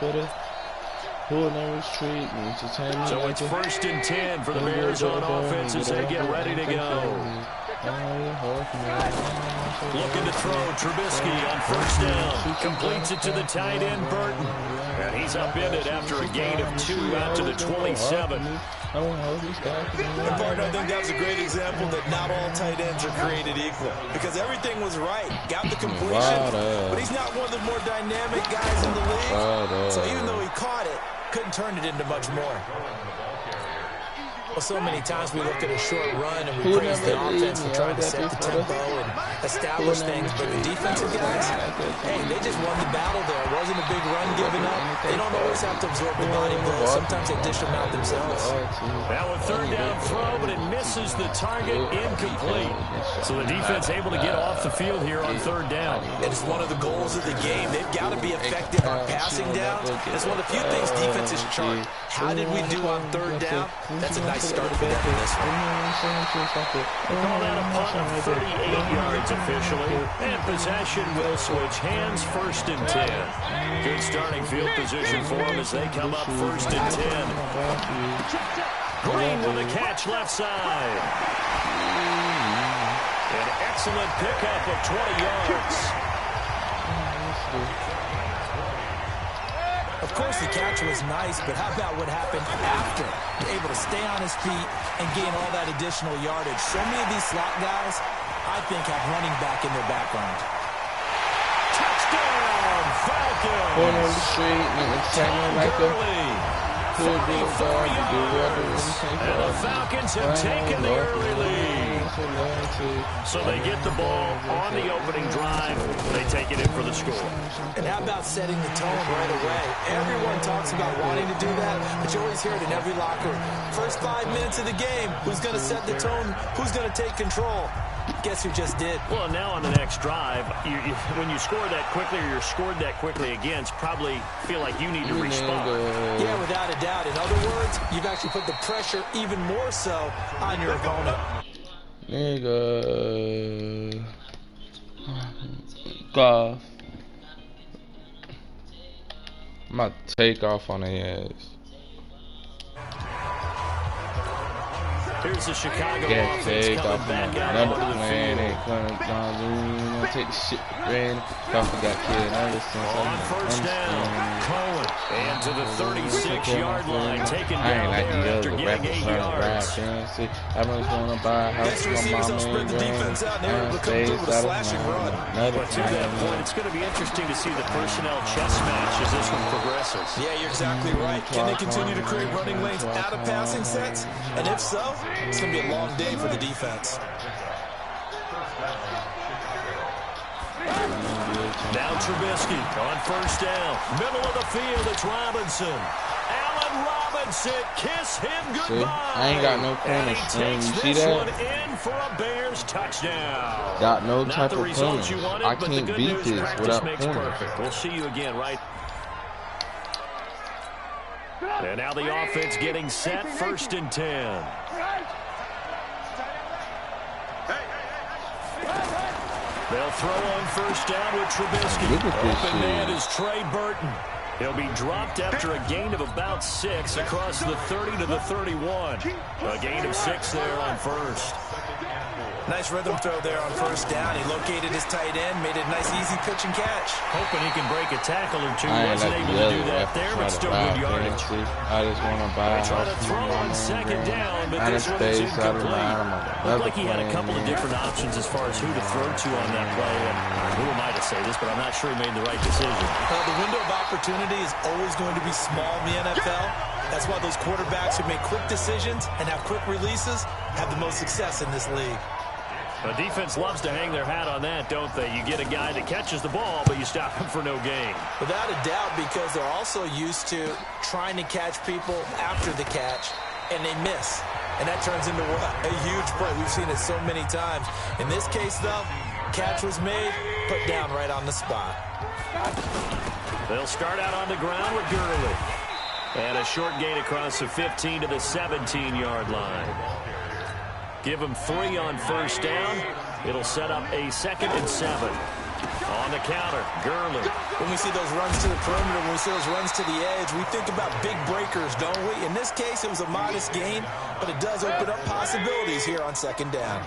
for the hood and retreat. So it's 1st and 10 for the Bears on offense as they get ready to go. Looking to throw. Trubisky on 1st down. Completes it to the tight end, Burton. And he's upended after a gain of 2 out to the 27. And partner, I think that's a great example that not all tight ends are created equal. Because everything was right. Got the completion. But he's not one of the more dynamic guys in the league. So even though he caught it, couldn't turn it into much more. Well, so many times we look at a short run and we praise the offense for trying to set the tempo and establish things, but the defensive guys, hey, they just won the battle there. It wasn't a big run given up. They don't always have to absorb the body blows. Sometimes they dish them out themselves. Now a 3rd down throw, but it misses the target, incomplete. So the defense able to get off the field here on 3rd down. And it's one of the goals of the game. They've got to be effective on passing downs. It's one of the few things defenses chart. How did we do on 3rd down? That's a nice start for them in this one. Call that a punt of 38 yards officially. And possession will switch hands, 1st and 10. Good starting field position for them as they come up 1st and 10. Green with a catch left side. An excellent pickup of 20 yards. Of course, the catch was nice, but how about what happened after? Able to stay on his feet and gain all that additional yardage. So many of these slot guys, I think, have running back in their background. Touchdown, Falcons! Going on the street, like a and the Falcons have taken the early lead. So they get the ball on the opening drive. They take it in for the score. And how about setting the tone right away? Everyone talks about wanting to do that, but you always hear it in every locker room. First 5 minutes of the game, who's going to set the tone? Who's going to take control? Guess who just did? Well, now on the next drive, when you score that quickly or you're scored that quickly again, probably feel like you need to respond. Yeah, without a doubt. In other words, you've actually put the pressure even more so on your opponent. Nigga. Golf. I'm about to take off on their ass. Here's the Chicago offense coming back out onto the field. Take the shit for granted. Coffee got killed. On 1st down, Cohen. And to the 36-yard line, taken down there after getting 8 yards. I just want to buy a house for my mama and But to that point, it's going to be interesting to see the personnel chess match as this one progresses. Yeah, you're exactly right. Can they continue to create running lanes out of passing sets? And if so, it's going to be a long day for the defense. Now Trubisky on 1st down. Middle of the field, it's Robinson. Allen Robinson, kiss him goodbye. I ain't got no corner string. You see that? One in for a Bears touchdown. Got no type of corner. I but can't beat this without corner. We'll see you again, right? And now the offense getting set, 1st and 10. They'll throw on 1st down with Trubisky. Open man is Trey Burton. He'll be dropped after a gain of about 6 across the 30 to the 31. A gain of 6 there on 1st. Nice rhythm throw there on 1st down. He located his tight end, made a nice easy pitch and catch. Hoping he can break a tackle or two. Wasn't able to do that there, but still good yardage. I just want to buy a house for my mama. Try to throw on 2nd down, but this one is incomplete. Looked like he had a couple of different options as far as who to throw to on that play. And who am I to say this, but I'm not sure he made the right decision. The window of opportunity is always going to be small in the NFL. That's why those quarterbacks who make quick decisions and have quick releases have the most success in this league. The defense loves to hang their hat on that, don't they? You get a guy that catches the ball, but you stop him for no gain. Without a doubt, because they're also used to trying to catch people after the catch, and they miss. And that turns into what? A huge play. We've seen it so many times. In this case, though, catch was made, put down right on the spot. They'll start out on the ground with Gurley. And a short gain across the 15 to the 17-yard line. Give him 3 on 1st down. It'll set up a 2nd and 7. On the counter. Gurley. When we see those runs to the perimeter, when we see those runs to the edge, we think about big breakers, don't we? In this case, it was a modest gain, but it does open up possibilities here on second down.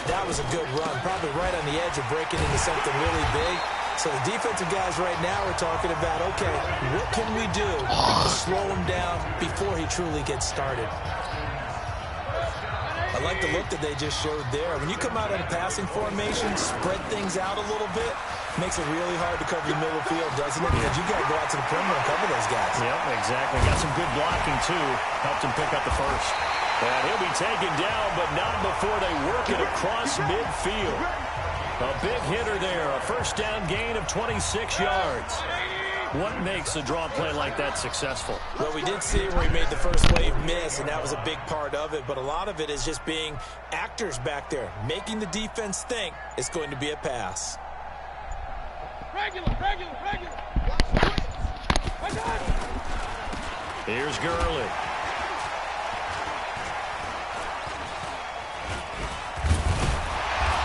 That was a good run, probably right on the edge of breaking into something really big. So the defensive guys right now are talking about, okay, what can we do to slow him down before he truly gets started? I like the look that they just showed there. When you come out in a passing formation, spread things out a little bit, makes it really hard to cover the middle of the field, doesn't it? Because you got to go out to the perimeter and cover those guys. Yep, exactly. Got some good blocking, too. Helped him pick up the first. And he'll be taken down, but not before they work it across midfield. A big hitter there. A first down gain of 26 yards. What makes a draw play like that successful? Well, we did see where he made the first wave miss, and that was a big part of it. But a lot of it is just being actors back there, making the defense think it's going to be a pass. Regular. Here's Gurley.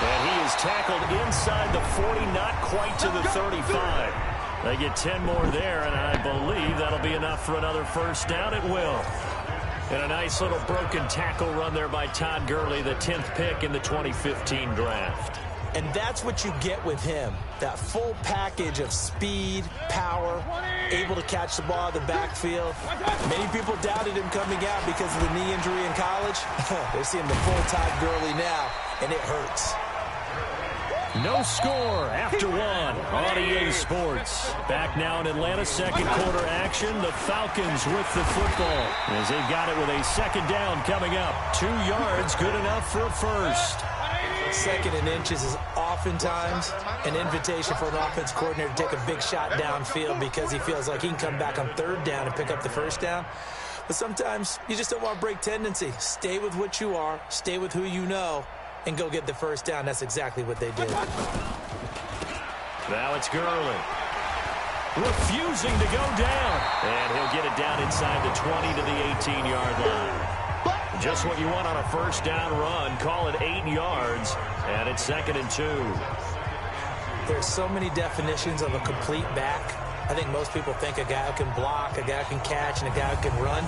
And he is tackled inside the 40, not quite to the 35. They get 10 more there, and I believe that'll be enough for another first down. It will. And a nice little broken tackle run there by Todd Gurley, the 10th pick in the 2015 draft. And that's what you get with him, that full package of speed, power, able to catch the ball in the backfield. Many people doubted him coming out because of the knee injury in college. They're seeing the full Todd Gurley now, and it hurts. No score after one on EA Sports. Back now in Atlanta, second quarter action. The Falcons with the football as they've got it with a second down coming up. 2 yards, good enough for a first. Second and inches is oftentimes an invitation for an offense coordinator to take a big shot downfield because he feels like he can come back on third down and pick up the first down. But sometimes you just don't want to break tendency. Stay with what you are, stay with who you know, and go get the first down. That's exactly what they did. Now it's Gurley. Refusing to go down. And he'll get it down inside the 20 to the 18-yard line. Just what you want on a first down run. Call it 8 yards. And it's 2nd and 2. There's so many definitions of a complete back. I think most people think a guy who can block, a guy who can catch, and a guy who can run.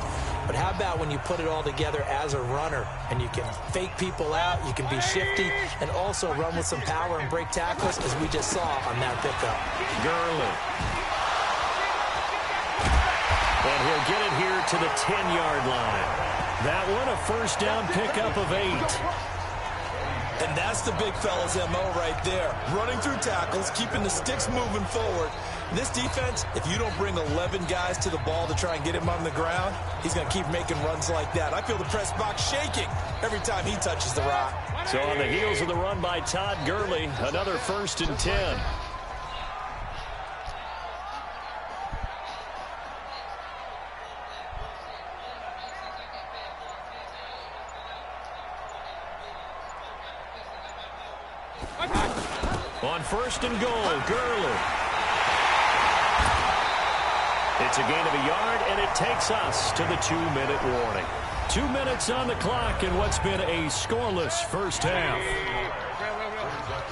But how about when you put it all together as a runner and you can fake people out, you can be shifty, and also run with some power and break tackles, as we just saw on that pickup. Gurley. And he'll get it here to the 10-yard line. That one, a first down pickup of 8. And that's the big fella's MO right there. Running through tackles, keeping the sticks moving forward. This defense, if you don't bring 11 guys to the ball to try and get him on the ground, he's going to keep making runs like that. I feel the press box shaking every time he touches the rock. So on the heels of the run by Todd Gurley, another 1st and 10. On 1st and goal, Gurley. It's a gain of a yard, and it takes us to the 2-minute warning. 2 minutes on the clock in what's been a scoreless first half.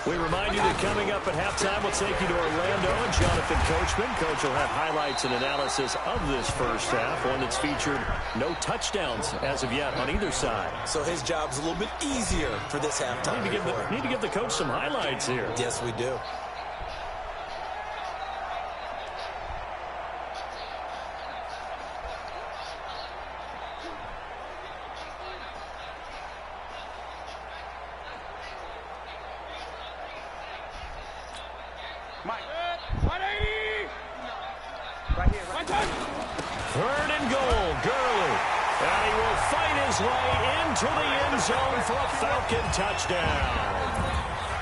We remind you that coming up at halftime, we'll take you to Orlando and Jonathan Coachman. Coach will have highlights and analysis of this first half, one that's featured no touchdowns as of yet on either side. So his job's a little bit easier for this halftime. Need to give the coach some highlights here. Yes, we do. Third and goal, Gurley. And he will fight his way into the end zone for a Falcon touchdown.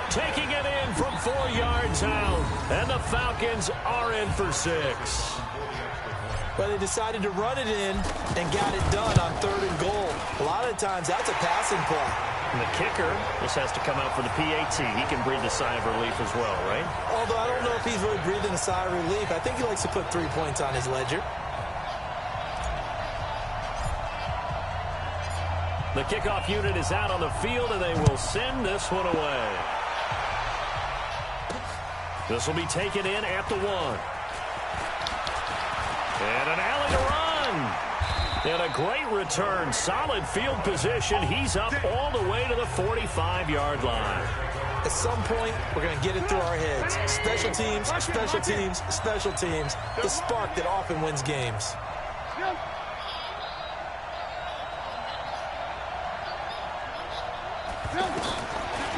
Taking it in from 4 yards out. And the Falcons are in for 6. Well, they decided to run it in and got it done on 3rd and goal. A lot of times, that's a passing play. And the kicker just has to come out for the PAT. He can breathe a sigh of relief as well, right? Although I don't know if he's really breathing a sigh of relief. I think he likes to put 3 points on his ledger. The kickoff unit is out on the field, and they will send this one away. This will be taken in at the 1. And an alley to run. And a great return. Solid field position. He's up all the way to the 45-yard line. At some point, we're going to get it through our heads. Special teams, special teams, special teams. The spark that often wins games.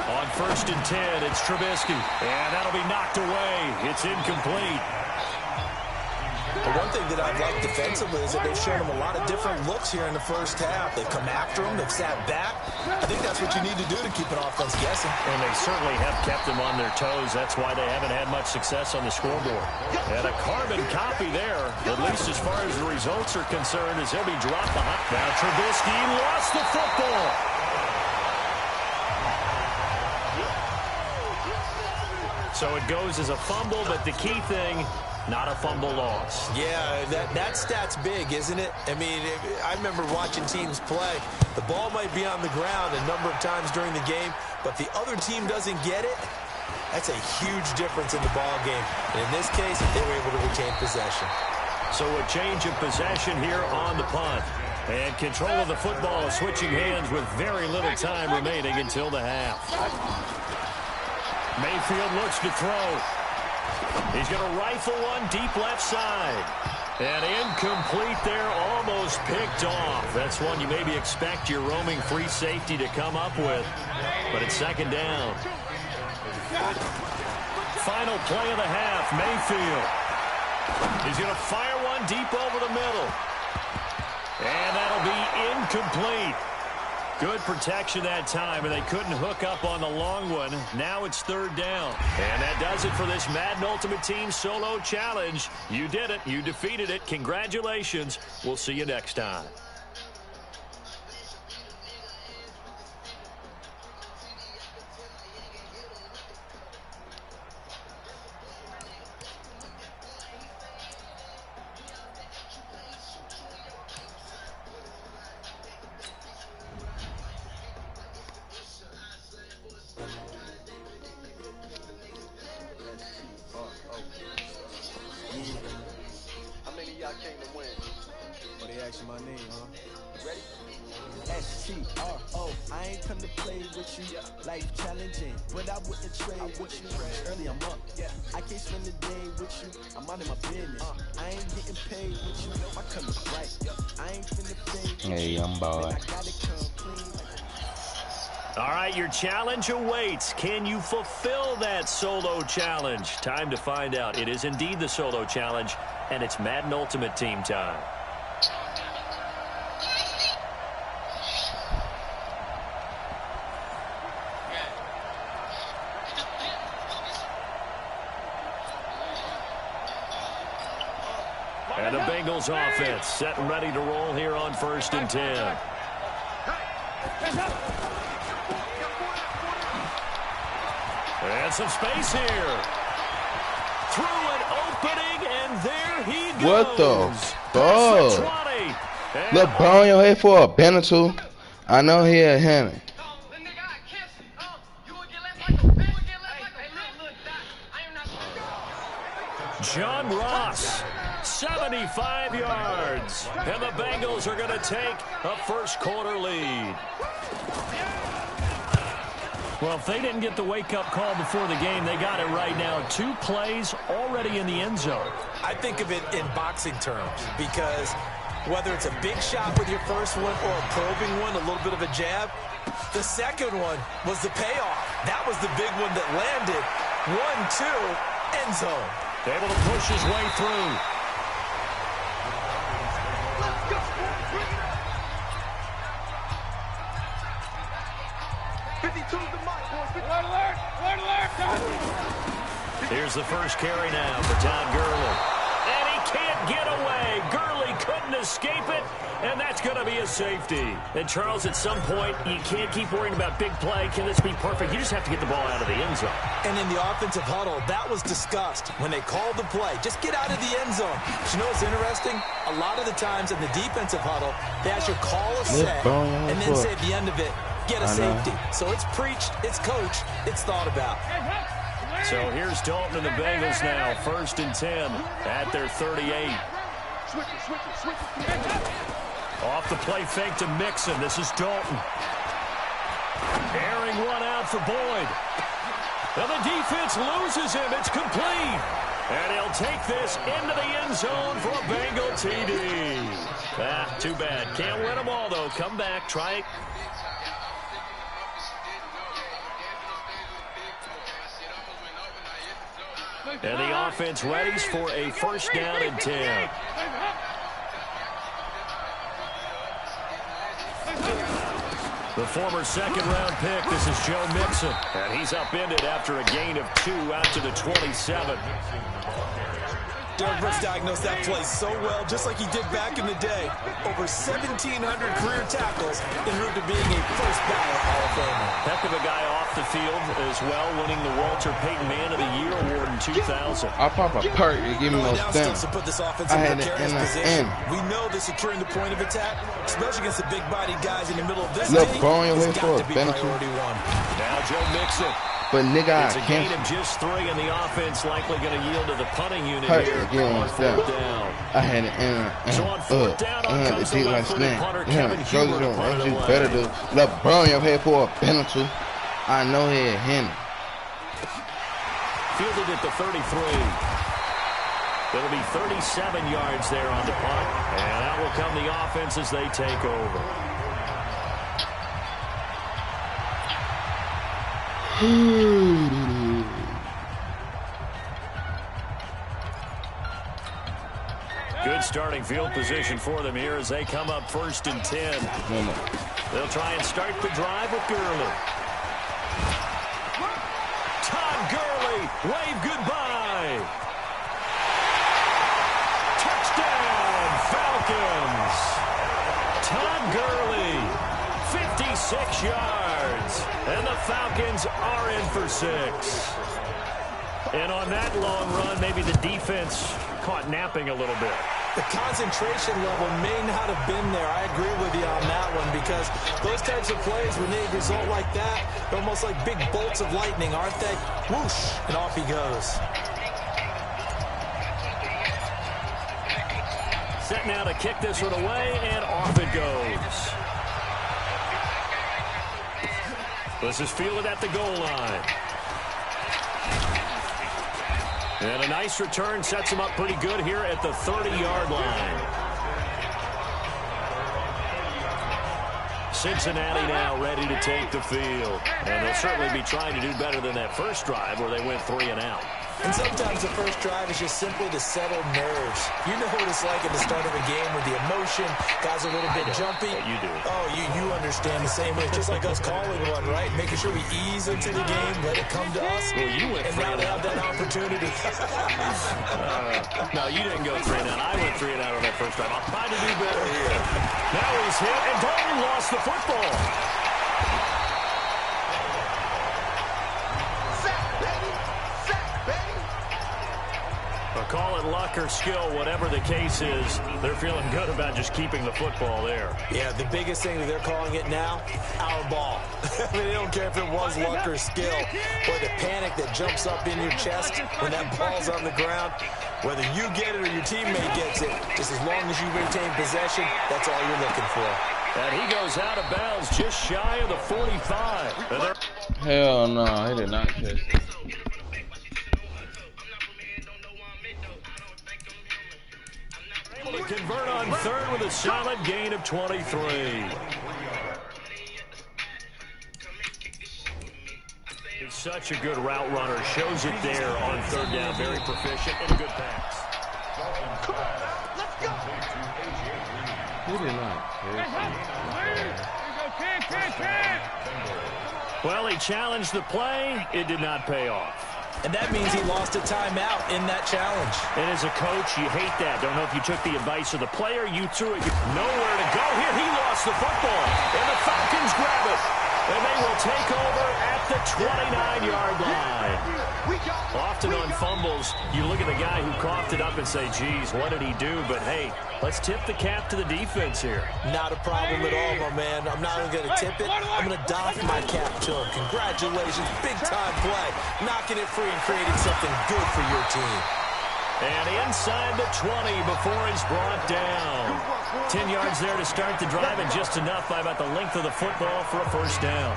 On 1st and 10, it's Trubisky. And that'll be knocked away. It's incomplete. The one thing that I've liked defensively is that they've shown him a lot of different looks here in the first half. They've come after him. They've sat back. I think that's what you need to do to keep an offense guessing. And they certainly have kept them on their toes. That's why they haven't had much success on the scoreboard. And a carbon copy there, at least as far as the results are concerned, as he'll be dropped behind. Now Trubisky lost the football. So it goes as a fumble, but the key thing, not a fumble loss. Yeah, that stat's big, isn't it? I mean, I remember watching teams play. The ball might be on the ground a number of times during the game, but the other team doesn't get it. That's a huge difference in the ball game. And in this case, they were able to retain possession. So a change of possession here on the punt. And control of the football switching hands with very little time remaining until the half. Mayfield looks to throw. He's going to rifle one deep left side. And incomplete there, almost picked off. That's one you maybe expect your roaming free safety to come up with. But it's 2nd down. Final play of the half, Mayfield. He's going to fire one deep over the middle. And that'll be incomplete. Good protection that time, and they couldn't hook up on the long one. Now it's 3rd down. And that does it for this Madden Ultimate Team Solo Challenge. You did it. You defeated it. Congratulations. We'll see you next time. My name, huh? Ready? S-T-R-O. I ain't come to play with you. Life challenging, but I wouldn't trade with you. Early I'm up. I can't spend the day with you. I'm out of my business. I ain't getting paid with you. My color's bright. I ain't finna play. Hey, young boy. All right, your challenge awaits. Can you fulfill that solo challenge? Time to find out. It is indeed the solo challenge, and it's Madden Ultimate Team time. And the Bengals offense set and ready to roll here on 1st and 10. And some space here. Through an opening, and there he goes. What the fuck? Look, ball on your head for a pen or two. I know he a hammer. John Ross, 75 yards. And the Bengals are going to take a first-quarter lead. Well, if they didn't get the wake-up call before the game, they got it right now. 2 plays already in the end zone. I think of it in boxing terms because whether it's a big shot with your first one or a probing one, a little bit of a jab, the second one was the payoff. That was the big one that landed. 1-2, end zone. Able to push his way through. Here's the first carry now for Todd Gurley. And he can't get away. Gurley couldn't escape it, and that's going to be a safety. And, Charles, at some point, you can't keep worrying about big play. Can this be perfect? You just have to get the ball out of the end zone. And in the offensive huddle, that was discussed when they called the play. Just get out of the end zone. But you know what's interesting? A lot of the times in the defensive huddle, they actually call a set and then say at the end of it, get a safety. So it's preached, it's coached, it's thought about. So here's Dalton and the Bengals now, 1st and 10 at their 38. Off the play fake to Mixon. This is Dalton. Airing one out for Boyd. And the defense loses him. It's complete. And he'll take this into the end zone for a Bengal TD. Too bad. Can't win them all, though. Come back. Try it. And the offense readies for a 1st down and 10. The former 2nd-round pick, this is Joe Mixon. And he's upended after a gain of 2 out to the 27. Derek Brooks diagnosed that play so well, just like he did back in the day. Over 1,700 career tackles en route to being a first-ballot Hall of Famer. Heck of a guy off the field as well, winning the Walter Payton Man of the Year award in 2000. I'll pop a perk and give me no stamps. To put this offense in the careless position. We know that securing the point of attack, especially against the big-bodied guys in the middle of this game, has got to be priority one. Now Joe Mixon. But nigga, it's a gain of just 3, and the offense likely going to yield to the punting unit here on 4th down. I had it so on 4th down, comes the left-footed punter, Kevin Huber, to punt it away. Better to LeBron your head for a penalty. I know he had him. Fielded at the 33. It'll be 37 yards there on the punt, and out will come the offense as they take over. Good starting field position for them here as they come up 1st and 10. They'll try and start the drive with Gurley. Todd Gurley, wave goodbye. Touchdown, Falcons. Todd Gurley, 56 yards. And the Falcons are in for 6. And on that long run, maybe the defense caught napping a little bit. The concentration level may not have been there. I agree with you on that one, because those types of plays, when they result like that, they're almost like big bolts of lightning, aren't they? Whoosh, and off he goes. Set now to kick this one away, and off it goes. This is fielded at the goal line. And a nice return sets him up pretty good here at the 30-yard line. Cincinnati now ready to take the field. And they'll certainly be trying to do better than that first drive where they went 3 and out. And sometimes the first drive is just simply to settle nerves. You know what it's like at the start of a game with the emotion. Guys are a little bit jumpy. You do. Oh, you understand the same way. Just like us calling one, right? Making sure we ease into the game, let it come to us. Well, you went 3 and out. Have that opportunity. No, you didn't go 3 and out. I went 3 and out on that first drive. I'll try to do better here. Now he's hit, and Dalton lost the football. Call it luck or skill, whatever the case is, they're feeling good about just keeping the football there. Yeah, the biggest thing that they're calling it now, our ball. I mean, they don't care if it was luck or skill, or the panic that jumps up in your chest when that ball's on the ground. Whether you get it or your teammate gets it, just as long as you retain possession, that's all you're looking for. And he goes out of bounds just shy of the 45. Hell no, he did not catch it. To convert on 3rd with a solid gain of 23. He's such a good route runner. Shows it there on 3rd down. Very proficient and a good pass. He did not catch it. Well, he challenged the play. It did not pay off. And that means he lost a timeout in that challenge. And as a coach, you hate that. Don't know if you took the advice of the player. You threw it. Nowhere to go. Here, he lost the football. And the Falcons grab it. And they will take over at the 29-yard line. Often on fumbles, you look at the guy who coughed it up and say, geez, what did he do? But, hey, let's tip the cap to the defense here. Not a problem at all, my man. I'm not even going to tip it. I'm going to doff my cap to him. Congratulations. Big-time play. Knocking it free and creating something good for your team. And inside the 20 before he's brought down. 10 yards there to start the drive, and just enough by about the length of the football for a first down.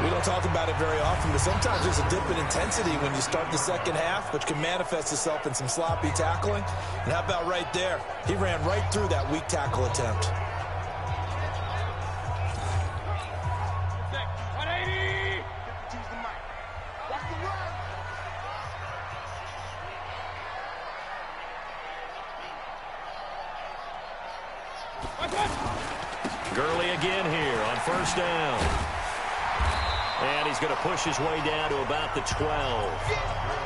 We don't talk about it very often, but sometimes there's a dip in intensity when you start the second half, which can manifest itself in some sloppy tackling. And how about right there? He ran right through that weak tackle attempt. Gurley again here on first down. And he's going to push his way down to about the 12.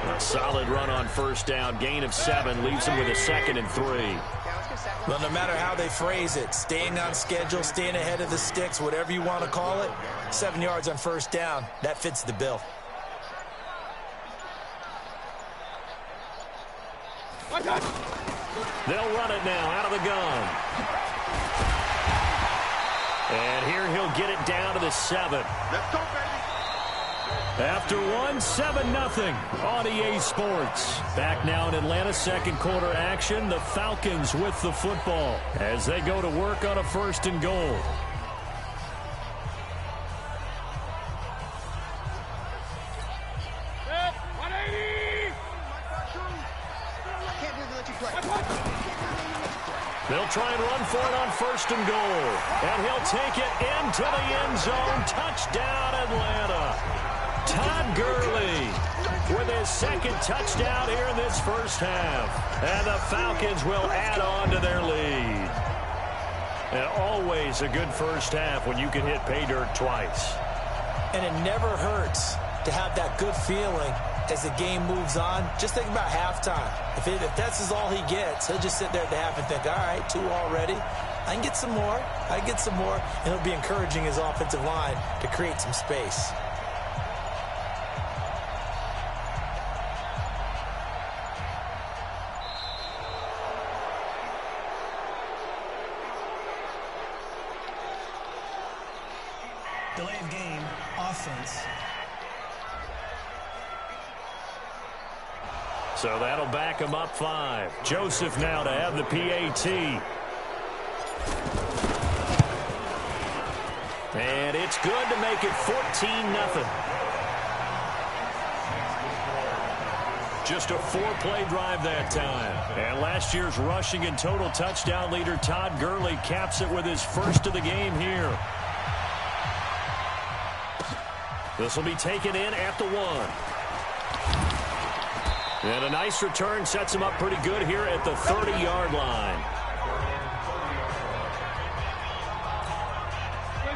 A solid run on first down. Gain of 7 leaves him with a 2nd and 3. Well, no matter how they phrase it, staying on schedule, staying ahead of the sticks, whatever you want to call it, 7 yards on first down, that fits the bill. They'll run it now out of the gun. And here he'll get it down to the 7. Let's go, baby. After 7-0 on EA Sports. Back now in Atlanta, second quarter action. The Falcons with the football as they go to work on a 1st and goal. They'll try and run for it on 1st and goal. And he'll take it into the end zone. Touchdown, Atlanta. Todd Gurley with his 2nd touchdown here in this first half. And the Falcons will add on to their lead. And always a good first half when you can hit pay dirt twice. And it never hurts to have that good feeling as the game moves on. Just think about halftime. If that's all he gets, he'll just sit there at the half and think, all right, 2 already. I can get some more. I can get some more. And he'll be encouraging his offensive line to create some space. Delay of game, offense. So that'll back him up 5. Joseph now to have the PAT. And it's good to make it 14-0. Just a 4-play drive that time. And last year's rushing and total touchdown leader Todd Gurley caps it with his 1st of the game here. This will be taken in at the 1. And a nice return sets him up pretty good here at the 30-yard line.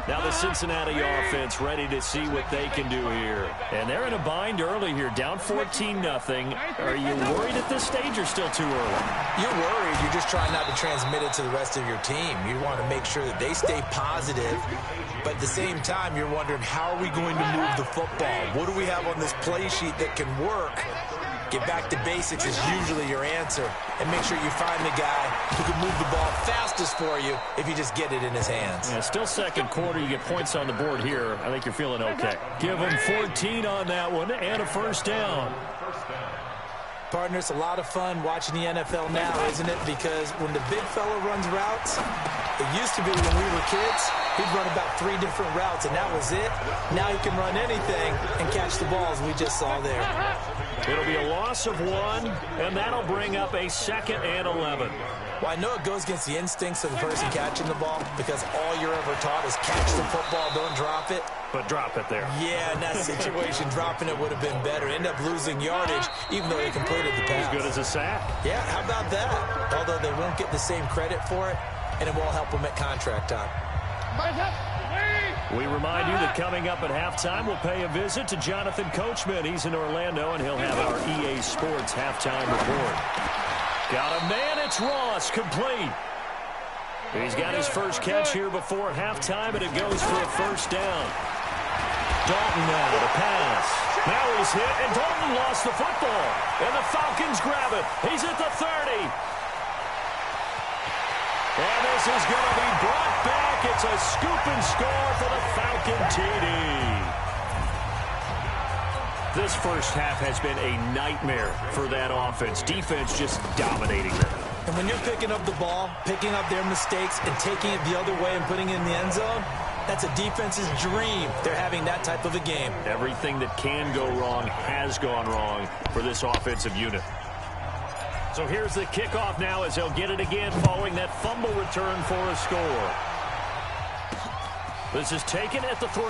Now the Cincinnati offense ready to see what they can do here. And they're in a bind early here, down 14-0. Are you worried at this stage or still too early? You're worried. You're just trying not to transmit it to the rest of your team. You want to make sure that they stay positive. But at the same time, you're wondering, how are we going to move the football? What do we have on this play sheet that can work? Get back to basics is usually your answer. And make sure you find the guy who can move the ball fastest for you if you just get it in his hands. Yeah, still second quarter. You get points on the board here. I think you're feeling okay. Give him 14 on that one and a first down. Partner, it's a lot of fun watching the NFL now, isn't it? Because when the big fella runs routes, it used to be when we were kids, he'd run about 3 different routes, and that was it. Now he can run anything and catch the balls we just saw there. It'll be a loss of 1, and that'll bring up a 2nd and 11. Well, I know it goes against the instincts of the person catching the ball because all you're ever taught is catch the football, don't drop it. But drop it there. Yeah, in that situation, dropping it would have been better. End up losing yardage, even though they completed the pass. As good as a sack. Yeah, how about that? Although they won't get the same credit for it, and it won't help them at contract time. We remind you that coming up at halftime, we'll pay a visit to Jonathan Coachman. He's in Orlando, and he'll have our EA Sports halftime report. Got a man, it's Ross, complete. He's got his first catch here before halftime, and it goes for a first down. Dalton now to pass. Now he's hit, and Dalton lost the football. And the Falcons grab it. He's at the 30. And this is going to be brought back. It's a scoop and score for the Falcon TD. This first half has been a nightmare for that offense. Defense just dominating them. And when you're picking up the ball, picking up their mistakes, and taking it the other way and putting it in the end zone, that's a defense's dream. They're having that type of a game. Everything that can go wrong has gone wrong for this offensive unit. So here's the kickoff now as they'll get it again following that fumble return for a score. This is taken at the 3.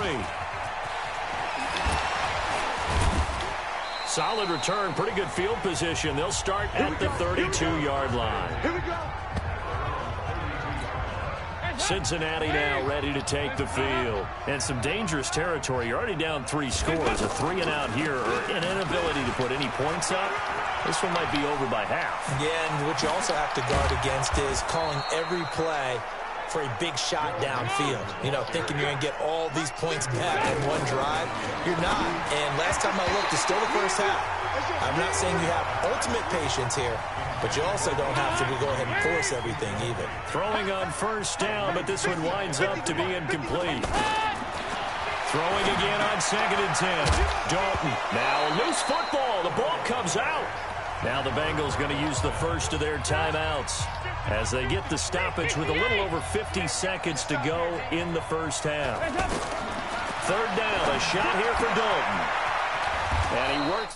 Solid return, pretty good field position. They'll start at the 32-yard line. Here we go. Cincinnati now ready to take the field. And some dangerous territory. You're already down 3 scores. A 3-and-out here, or an inability to put any points up. This one might be over by half. Yeah, and what you also have to guard against is calling every play for a big shot downfield. You know, thinking you're going to get all these points back in one drive. You're not. And last time I looked, it's still the first half. I'm not saying you have ultimate patience here, but you also don't have to go ahead and force everything either. Throwing on first down, but this one winds up to be incomplete. Throwing again on 2nd and 10. Dalton. Now a loose football. The ball comes out. Now the Bengals going to use the first of their timeouts as they get the stoppage with a little over 50 seconds to go in the first half. 3rd down, a shot here for Dalton. And he works